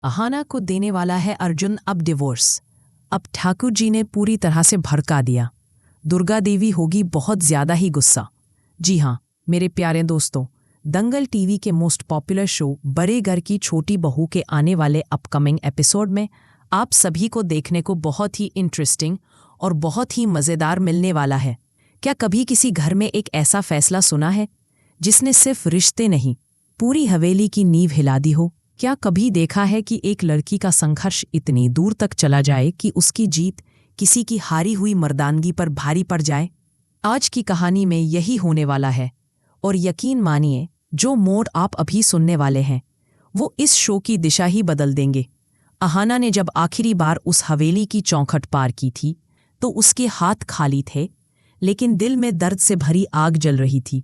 अहाना को देने वाला है अर्जुन अब डिवोर्स। अब ठाकुर जी ने पूरी तरह से भड़का दिया। दुर्गा देवी होगी बहुत ज्यादा ही गुस्सा। जी हाँ मेरे प्यारे दोस्तों, दंगल टीवी के मोस्ट पॉपुलर शो बड़े घर की छोटी बहू के आने वाले अपकमिंग एपिसोड में आप सभी को देखने को बहुत ही इंटरेस्टिंग और बहुत ही मज़ेदार मिलने वाला है। क्या कभी किसी घर में एक ऐसा फैसला सुना है जिसने सिर्फ रिश्ते नहीं पूरी हवेली की नींव हिला दी हो? क्या कभी देखा है कि एक लड़की का संघर्ष इतनी दूर तक चला जाए कि उसकी जीत किसी की हारी हुई मर्दानगी पर भारी पड़ जाए? आज की कहानी में यही होने वाला है और यकीन मानिए जो मोड़ आप अभी सुनने वाले हैं वो इस शो की दिशा ही बदल देंगे। अहाना ने जब आखिरी बार उस हवेली की चौखट पार की थी तो उसके हाथ खाली थे, लेकिन दिल में दर्द से भरी आग जल रही थी।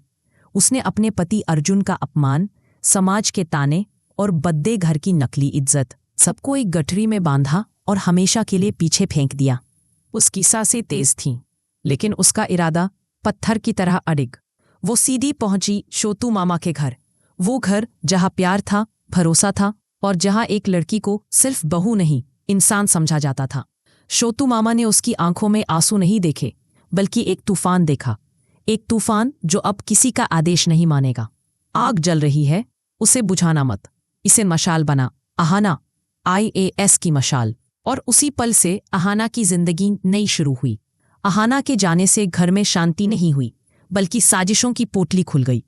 उसने अपने पति अर्जुन का अपमान, समाज के ताने और बद्दे घर की नकली इज्जत सबको एक गठरी में बांधा और हमेशा के लिए पीछे फेंक दिया। उसकी सांसें तेज थीं, लेकिन उसका इरादा पत्थर की तरह अडिग। वो सीधी पहुंची शोतू मामा के घर, वो घर जहां प्यार था, भरोसा था और जहां एक लड़की को सिर्फ बहू नहीं इंसान समझा जाता था। शोतू मामा ने उसकी आंखों में आंसू नहीं देखे, बल्कि एक तूफान देखा। एक तूफान जो अब किसी का आदेश नहीं मानेगा। आग जल रही है, उसे बुझाना मत, इसे मशाल बना। अहाना, IAS की मशाल। और उसी पल से अहाना की जिंदगी नई शुरू हुई। अहाना के जाने से घर में शांति नहीं हुई, बल्कि साजिशों की पोटली खुल गई।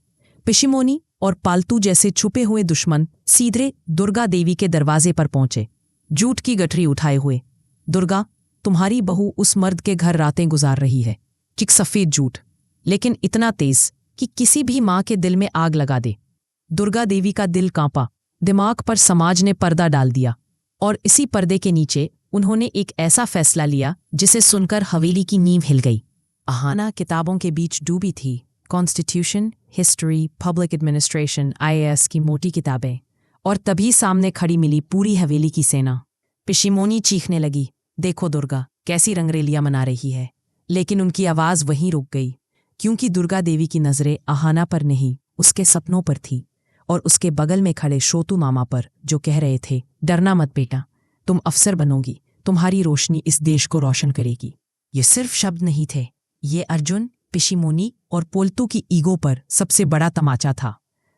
पिशिमोनी और पालतू जैसे छुपे हुए दुश्मन सीधे दुर्गा देवी के दरवाजे पर पहुंचे, झूठ की गठरी उठाए हुए। दुर्गा, तुम्हारी बहू उस मर्द के घर रातें गुजार रही है। एक सफेद झूठ, लेकिन इतना तेज कि किसी भी माँ के दिल में आग लगा दे। दुर्गा देवी का दिल कांपा। दिमाग पर समाज ने पर्दा डाल दिया और इसी पर्दे के नीचे उन्होंने एक ऐसा फैसला लिया जिसे सुनकर हवेली की नींव हिल गई। अहाना किताबों के बीच डूबी थी। Constitution, history, public administration, IAS की मोटी किताबें। और तभी सामने खड़ी मिली पूरी हवेली की सेना। पिशिमोनी चीखने लगी, देखो दुर्गा कैसी रंगरेलियां मना रही है। लेकिन उनकी आवाज़ वहीं रुक गई, क्योंकि दुर्गा देवी की नज़रें अहाना पर नहीं, उसके सपनों पर थी और उसके बगल में खड़े शोतू मामा पर, जो कह रहे थे, डरना मत बेटा, तुम अफसर बनोगी, तुम्हारी रोशनी इस देश को रोशन करेगी। ये सिर्फ शब्द नहीं थे, ये अर्जुन, पिशिमोनी और पोल्तू की ईगो पर सबसे बड़ा तमाचा था।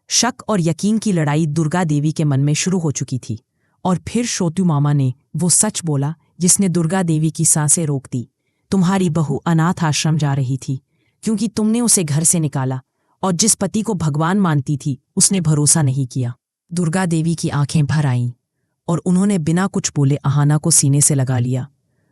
शक और यकीन की लड़ाई दुर्गा देवी के मन में शुरू हो चुकी थी। और फिर शोतू मामा ने वो सच बोला जिसने दुर्गा देवी की सांसें रोक दी। तुम्हारी बहू अनाथ आश्रम जा रही थी क्योंकि तुमने उसे घर से निकाला, और जिस पति को भगवान मानती थी उसने भरोसा नहीं किया। दुर्गा देवी की आंखें भर आईं और उन्होंने बिना कुछ बोले अहाना को सीने से लगा लिया।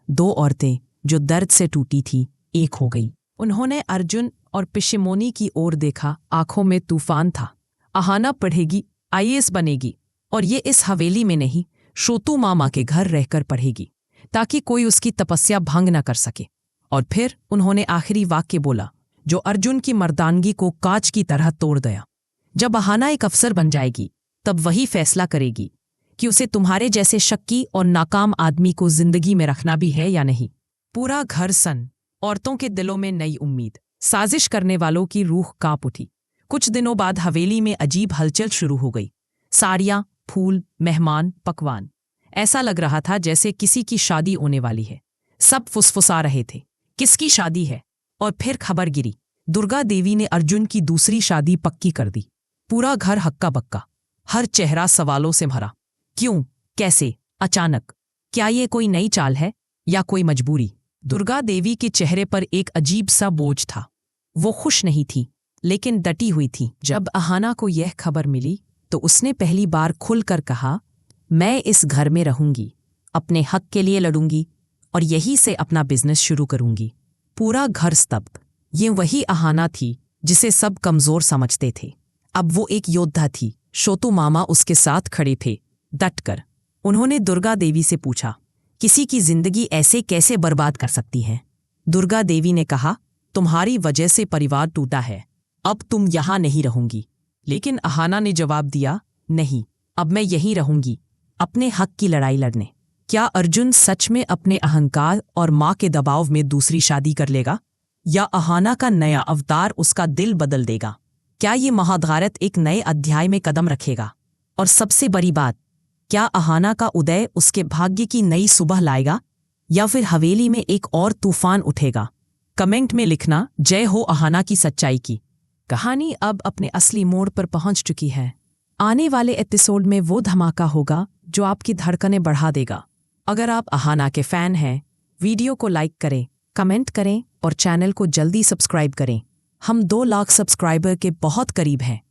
दो औरतें जो दर्द से टूटी थी एक हो गई। उन्होंने अर्जुन और पिशिमोनी की ओर देखा, आंखों में तूफान था। अहाना पढ़ेगी, IAS बनेगी, और ये इस हवेली में नहीं, शोतू मामा के घर रहकर पढ़ेगी, ताकि कोई उसकी तपस्या भंग न कर सके। और फिर उन्होंने आखिरी वाक्य बोला जो अर्जुन की मर्दानगी को कांच की तरह तोड़ दिया। जब अहाना एक अफसर बन जाएगी तब वही फैसला करेगी कि उसे तुम्हारे जैसे शक्की और नाकाम आदमी को जिंदगी में रखना भी है या नहीं। पूरा घर सन, औरतों के दिलों में नई उम्मीद, साजिश करने वालों की रूह कांप उठी। कुछ दिनों बाद हवेली में अजीब हलचल शुरू हो गई। साड़ियाँ, फूल, मेहमान, पकवान। ऐसा लग रहा था जैसे किसी की शादी होने वाली है। सब फुसफुसा रहे थे, किसकी शादी है? और फिर खबर गिरी, दुर्गा देवी ने अर्जुन की दूसरी शादी पक्की कर दी। पूरा घर हक्का बक्का, हर चेहरा सवालों से भरा। क्यों, कैसे, अचानक? क्या ये कोई नई चाल है या कोई मजबूरी? दुर्गा देवी के चेहरे पर एक अजीब सा बोझ था। वो खुश नहीं थी, लेकिन डटी हुई थी। जब अहाना को यह खबर मिली तो उसने पहली बार खुलकर कहा, मैं इस घर में रहूंगी, अपने हक के लिए लड़ूंगी और यहीं से अपना बिजनेस शुरू करूंगी। पूरा घर स्तब्ध। ये वही अहाना थी जिसे सब कमजोर समझते थे। अब वो एक योद्धा थी। शोतू मामा उसके साथ खड़े थे, डटकर। उन्होंने दुर्गा देवी से पूछा, किसी की जिंदगी ऐसे कैसे बर्बाद कर सकती है? दुर्गा देवी ने कहा, तुम्हारी वजह से परिवार टूटा है, अब तुम यहां नहीं रहूंगी। लेकिन अहाना ने जवाब दिया, नहीं, अब मैं यहीं रहूंगी, अपने हक की लड़ाई लड़ने। क्या अर्जुन सच में अपने अहंकार और माँ के दबाव में दूसरी शादी कर लेगा, या अहाना का नया अवतार उसका दिल बदल देगा? क्या ये महाभारत एक नए अध्याय में कदम रखेगा? और सबसे बड़ी बात, क्या अहाना का उदय उसके भाग्य की नई सुबह लाएगा या फिर हवेली में एक और तूफान उठेगा? कमेंट में लिखना। जय हो अहाना की सच्चाई की। कहानी अब अपने असली मोड़ पर पहुंच चुकी है। आने वाले एपिसोड में वो धमाका होगा जो आपकी धड़कनें बढ़ा देगा। अगर आप अहाना के फैन हैं, वीडियो को लाइक करें, कमेंट करें और चैनल को जल्दी सब्सक्राइब करें। हम 2 लाख सब्सक्राइबर के बहुत करीब हैं।